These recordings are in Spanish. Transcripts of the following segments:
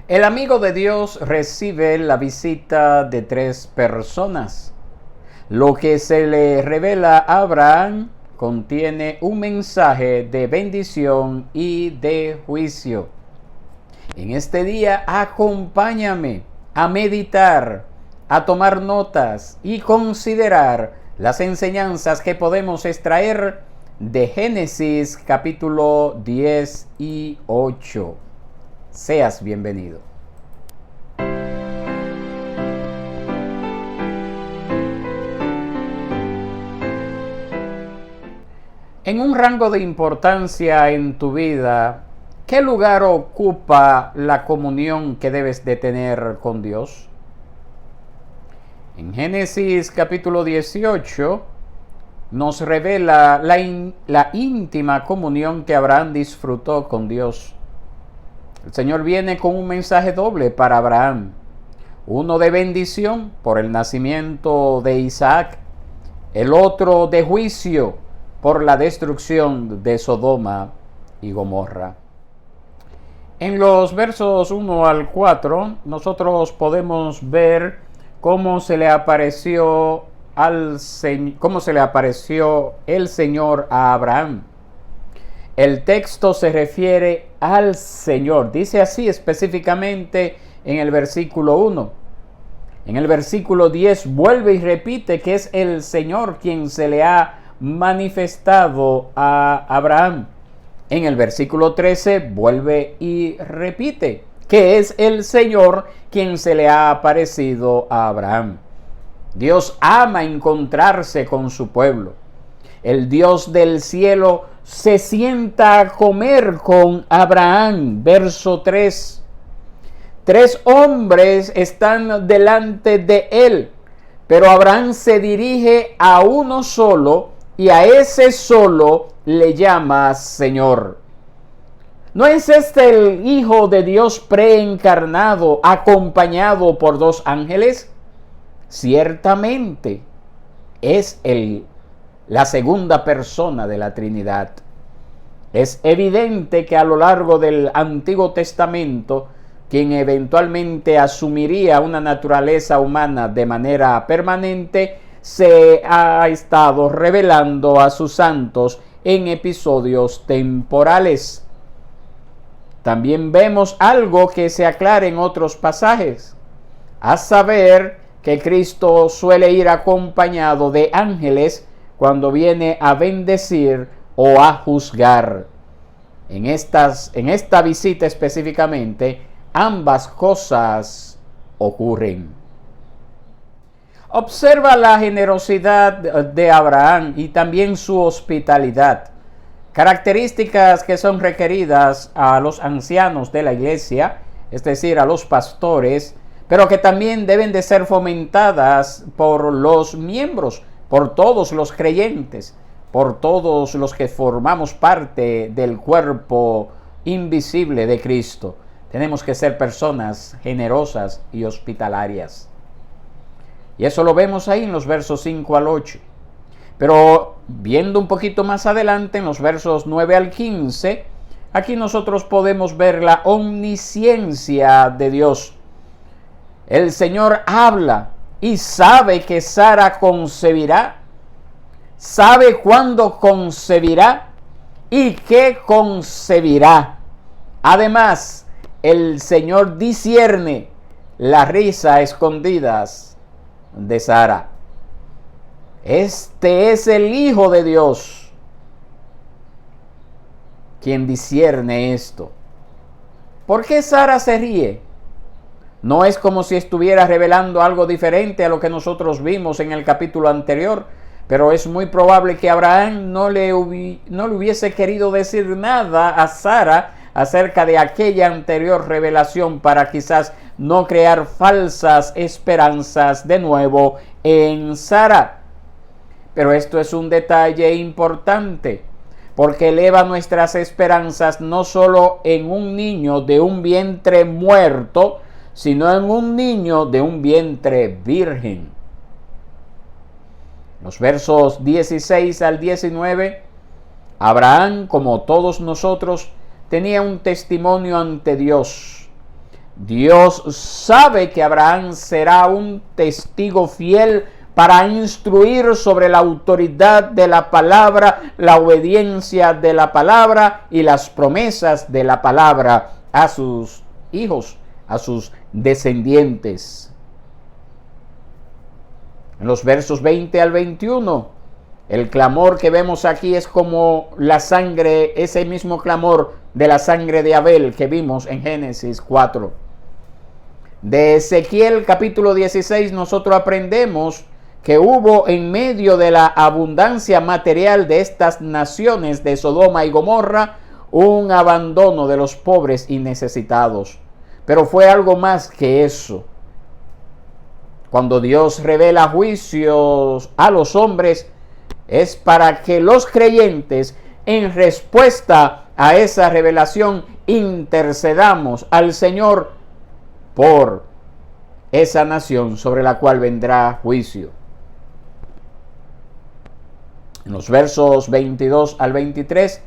El amigo de Dios recibe la visita de tres personas. Lo que se le revela a Abraham contiene un mensaje de bendición y de juicio. En este día acompáñame a meditar, a tomar notas y considerar las enseñanzas que podemos extraer de Génesis capítulo 10 y 8. Seas bienvenido. En un rango de importancia en tu vida, ¿qué lugar ocupa la comunión que debes de tener con Dios? En Génesis capítulo 18 nos revela la íntima comunión que Abraham disfrutó con Dios. El Señor viene con un mensaje doble para Abraham. Uno de bendición por el nacimiento de Isaac, el otro de juicio por la destrucción de Sodoma y Gomorra. En los versos 1 al 4, nosotros podemos ver cómo se le apareció el Señor a Abraham. El texto se refiere al Señor. Dice así específicamente en el versículo 1. En el versículo 10 vuelve y repite que es el Señor quien se le ha manifestado a Abraham. En el versículo 13 vuelve y repite que es el Señor quien se le ha aparecido a Abraham. Dios ama encontrarse con su pueblo. El Dios del cielo se sienta a comer con Abraham. Verso 3. 3 hombres están delante de él, pero Abraham se dirige a uno solo y a ese solo le llama Señor. ¿No es este el Hijo de Dios preencarnado, acompañado por 2 ángeles? Ciertamente es la segunda persona de la Trinidad. Es evidente que a lo largo del Antiguo Testamento, quien eventualmente asumiría una naturaleza humana de manera permanente, se ha estado revelando a sus santos en episodios temporales. También vemos algo que se aclara en otros pasajes, a saber que Cristo suele ir acompañado de ángeles cuando viene a bendecir o a juzgar. En esta visita específicamente, ambas cosas ocurren. Observa la generosidad de Abraham y también su hospitalidad, características que son requeridas a los ancianos de la iglesia, es decir, a los pastores, pero que también deben de ser fomentadas por los miembros, por todos los creyentes, por todos los que formamos parte del cuerpo invisible de Cristo. Tenemos que ser personas generosas y hospitalarias. Y eso lo vemos ahí en los versos 5 al 8. Pero viendo un poquito más adelante, en los versos 9 al 15, aquí nosotros podemos ver la omnisciencia de Dios. El Señor habla y sabe que Sara concebirá, sabe cuándo concebirá y qué concebirá. Además, el Señor discierne la risa a escondidas de Sara. Este es el Hijo de Dios quien discierne esto. ¿Por qué Sara se ríe? No es como si estuviera revelando algo diferente a lo que nosotros vimos en el capítulo anterior, pero es muy probable que Abraham no le hubiese querido decir nada a Sara acerca de aquella anterior revelación para quizás no crear falsas esperanzas de nuevo en Sara. Pero esto es un detalle importante, porque eleva nuestras esperanzas no solo en un niño de un vientre muerto, sino en un niño de un vientre virgen. Los versos 16 al 19, Abraham, como todos nosotros, tenía un testimonio ante Dios. Dios sabe que Abraham será un testigo fiel para instruir sobre la autoridad de la palabra, la obediencia de la palabra y las promesas de la palabra a sus hijos, a sus descendientes. En los versos 20 al 21, el clamor que vemos aquí es como la sangre, ese mismo clamor de la sangre de Abel que vimos en Génesis 4. De Ezequiel capítulo 16 nosotros aprendemos que hubo en medio de la abundancia material de estas naciones de Sodoma y Gomorra un abandono de los pobres y necesitados. Pero fue algo más que eso. Cuando Dios revela juicios a los hombres, es para que los creyentes, en respuesta a esa revelación, intercedamos al Señor por esa nación sobre la cual vendrá juicio. En los versos 22 al 23,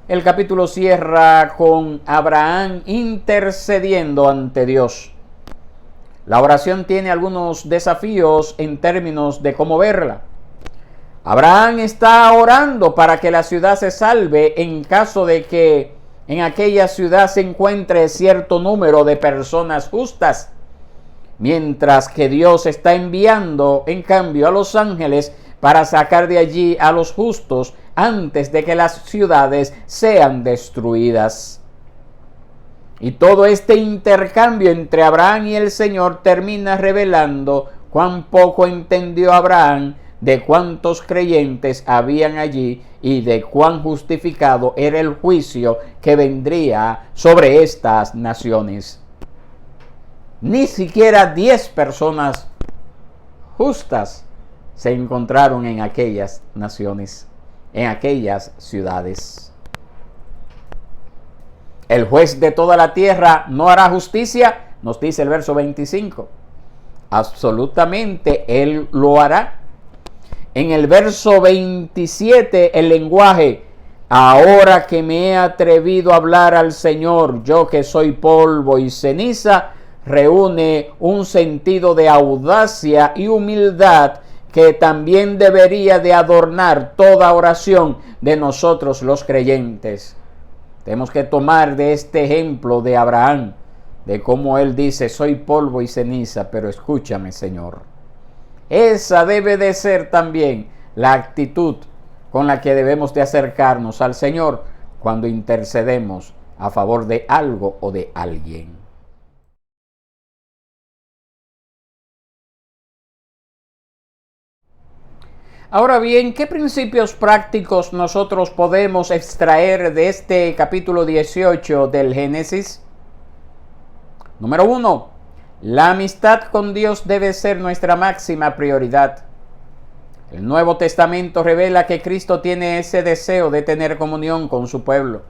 el capítulo cierra con Abraham intercediendo ante Dios. La oración tiene algunos desafíos en términos de cómo verla. Abraham está orando para que la ciudad se salve en caso de que en aquella ciudad se encuentre cierto número de personas justas, mientras que Dios está enviando en cambio a los ángeles para sacar de allí a los justos antes de que las ciudades sean destruidas. Y todo este intercambio entre Abraham y el Señor termina revelando cuán poco entendió Abraham de cuántos creyentes habían allí y de cuán justificado era el juicio que vendría sobre estas naciones. Ni siquiera 10 personas justas se encontraron en aquellas naciones, en aquellas ciudades. El juez de toda la tierra no hará justicia, nos dice el verso 25. Absolutamente Él lo hará. En el verso 27, el lenguaje, ahora que me he atrevido a hablar al Señor, yo que soy polvo y ceniza, reúne un sentido de audacia y humildad que también debería de adornar toda oración de nosotros los creyentes. Tenemos que tomar de este ejemplo de Abraham, de cómo él dice, soy polvo y ceniza, pero escúchame, Señor. Esa debe de ser también la actitud con la que debemos de acercarnos al Señor cuando intercedemos a favor de algo o de alguien. Ahora bien, ¿qué principios prácticos nosotros podemos extraer de este capítulo 18 del Génesis? Número 1. La amistad con Dios debe ser nuestra máxima prioridad. El Nuevo Testamento revela que Cristo tiene ese deseo de tener comunión con su pueblo.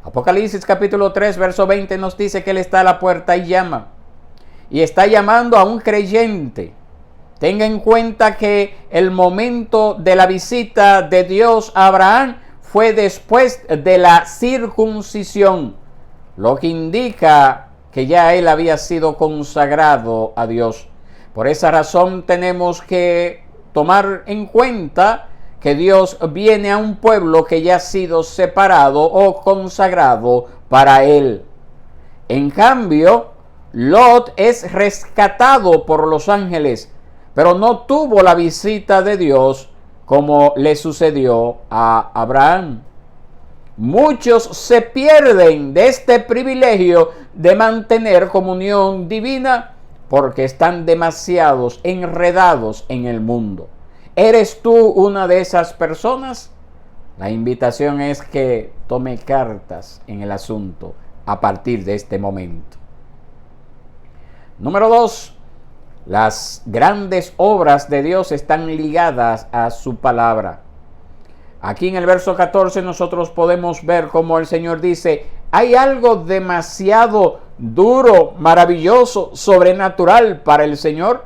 Apocalipsis capítulo 3, verso 20 nos dice que Él está a la puerta y llama. Y está llamando a un creyente. Tenga en cuenta que el momento de la visita de Dios a Abraham fue después de la circuncisión, lo que indica que ya él había sido consagrado a Dios. Por esa razón tenemos que tomar en cuenta que Dios viene a un pueblo que ya ha sido separado o consagrado para él. En cambio, Lot es rescatado por los ángeles, pero no tuvo la visita de Dios como le sucedió a Abraham. Muchos se pierden de este privilegio de mantener comunión divina porque están demasiado enredados en el mundo. ¿Eres tú una de esas personas? La invitación es que tome cartas en el asunto a partir de este momento. Número 2. Las grandes obras de Dios están ligadas a su palabra. Aquí en el verso 14 nosotros podemos ver cómo el Señor dice, hay algo demasiado duro, maravilloso, sobrenatural para el Señor.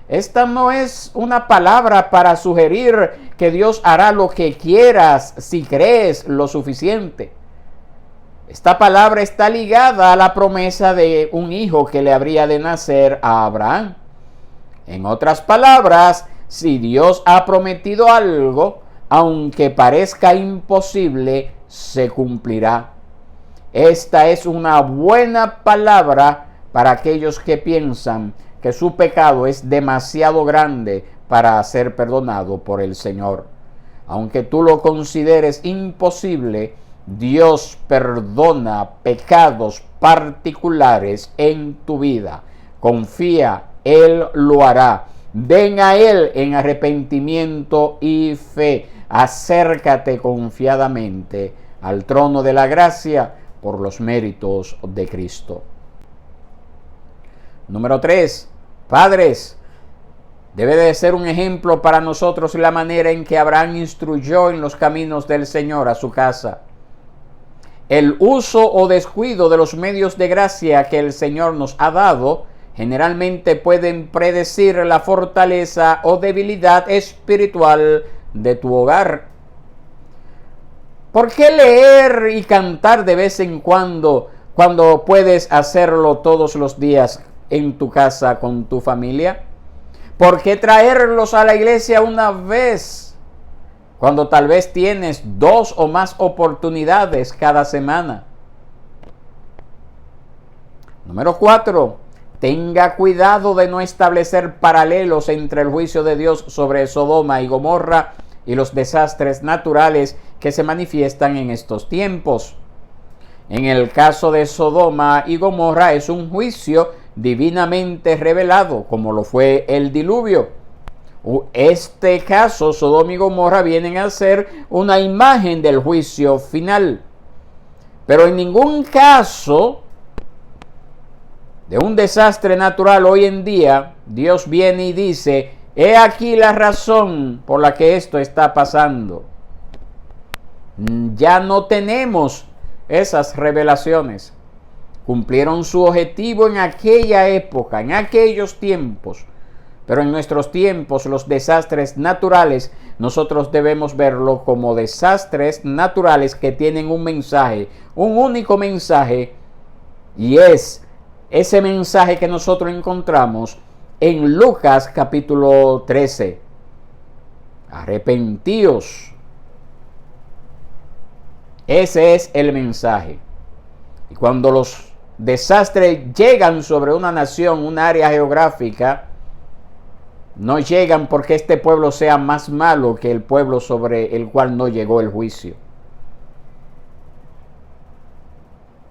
Esta no es una palabra para sugerir que Dios hará lo que quieras si crees lo suficiente. Esta palabra está ligada a la promesa de un hijo que le habría de nacer a Abraham. En otras palabras, si Dios ha prometido algo, aunque parezca imposible, se cumplirá. Esta es una buena palabra para aquellos que piensan que su pecado es demasiado grande para ser perdonado por el Señor. Aunque tú lo consideres imposible, Dios perdona pecados particulares en tu vida. Confía, Él lo hará. Ven a Él en arrepentimiento y fe. Acércate confiadamente al trono de la gracia por los méritos de Cristo. Número 3. Padres, debe de ser un ejemplo para nosotros la manera en que Abraham instruyó en los caminos del Señor a su casa. El uso o descuido de los medios de gracia que el Señor nos ha dado generalmente pueden predecir la fortaleza o debilidad espiritual de tu hogar. ¿Por qué leer y cantar de vez en cuando puedes hacerlo todos los días en tu casa con tu familia? ¿Por qué traerlos a la iglesia una vez cuando tal vez tienes 2 o más oportunidades cada semana? Número 4. Tenga cuidado de no establecer paralelos entre el juicio de Dios sobre Sodoma y Gomorra y los desastres naturales que se manifiestan en estos tiempos. En el caso de Sodoma y Gomorra es un juicio divinamente revelado, como lo fue el diluvio. Este caso, Sodoma y Gomorra, vienen a ser una imagen del juicio final. Pero en ningún caso de un desastre natural hoy en día, Dios viene y dice: he aquí la razón por la que esto está pasando. Ya no tenemos esas revelaciones. Cumplieron su objetivo en aquella época, en aquellos tiempos. Pero en nuestros tiempos, los desastres naturales, nosotros debemos verlo como desastres naturales que tienen un mensaje, un único mensaje, y es ese mensaje que nosotros encontramos en Lucas capítulo 13. Arrepentíos. Ese es el mensaje. Y cuando los desastres llegan sobre una nación, un área geográfica, no llegan porque este pueblo sea más malo que el pueblo sobre el cual no llegó el juicio.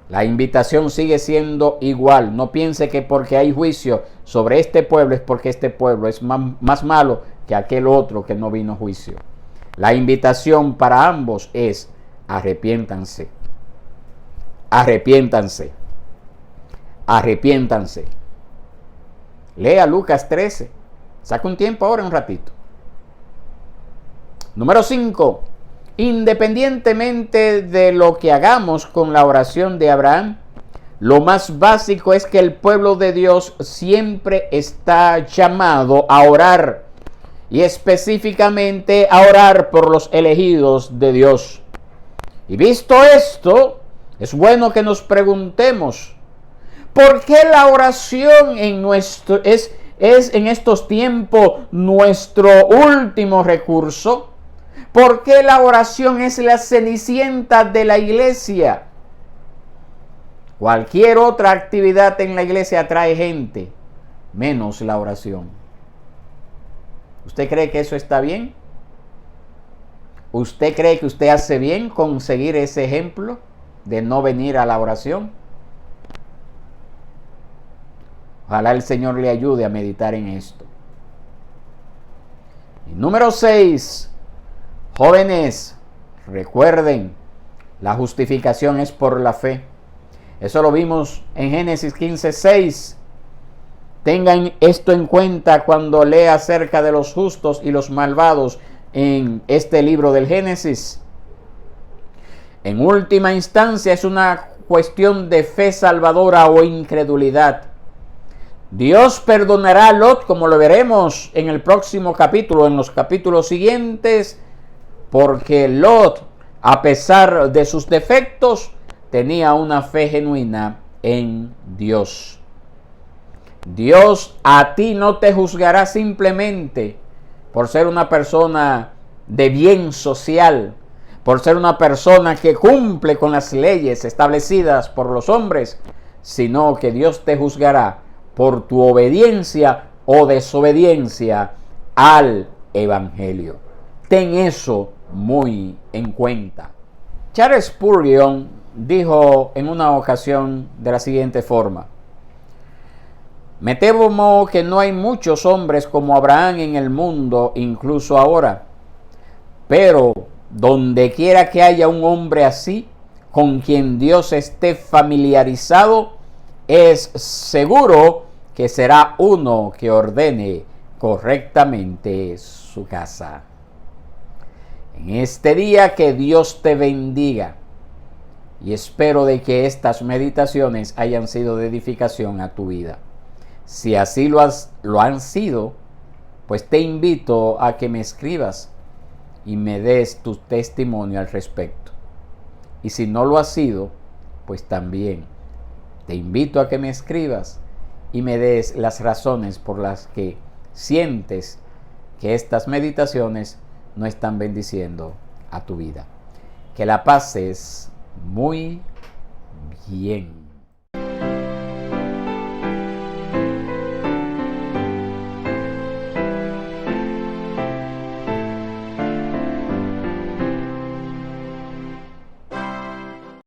La invitación sigue siendo igual. No piense que porque hay juicio sobre este pueblo es porque este pueblo es más malo que aquel otro que no vino juicio. La invitación para ambos es: arrepiéntanse. Arrepiéntanse. Arrepiéntanse. Lea Lucas 13. Saca un tiempo ahora, un ratito. Número 5. Independientemente de lo que hagamos con la oración de Abraham, lo más básico es que el pueblo de Dios siempre está llamado a orar, y específicamente a orar por los elegidos de Dios. Y visto esto, es bueno que nos preguntemos: ¿por qué la oración es en estos tiempos nuestro último recurso? ¿Por qué la oración es la cenicienta de la iglesia? Cualquier otra actividad en la iglesia atrae gente, menos la oración. ¿Usted cree que eso está bien? ¿Usted cree que usted hace bien con seguir ese ejemplo de no venir a la oración? Ojalá el Señor le ayude a meditar en esto. Y número 6. Jóvenes, recuerden, la justificación es por la fe. Eso lo vimos en Génesis 15:6. Tengan esto en cuenta cuando lea acerca de los justos y los malvados en este libro del Génesis. En última instancia es una cuestión de fe salvadora o incredulidad. Dios perdonará a Lot, como lo veremos en el próximo capítulo, en los capítulos siguientes, porque Lot, a pesar de sus defectos, tenía una fe genuina en Dios. Dios a ti no te juzgará simplemente por ser una persona de bien social, por ser una persona que cumple con las leyes establecidas por los hombres, sino que Dios te juzgará por tu obediencia o desobediencia al Evangelio. Ten eso muy en cuenta. Charles Spurgeon dijo en una ocasión de la siguiente forma: me temo que no hay muchos hombres como Abraham en el mundo, incluso ahora. Pero donde quiera que haya un hombre así, con quien Dios esté familiarizado, es seguro que será uno que ordene correctamente su casa. En este día que Dios te bendiga, y espero de que estas meditaciones hayan sido de edificación a tu vida. Si así lo han sido, pues te invito a que me escribas y me des tu testimonio al respecto. Y si no lo ha sido, pues también te invito a que me escribas y me des las razones por las que sientes que estas meditaciones no están bendiciendo a tu vida. Que la pases muy bien.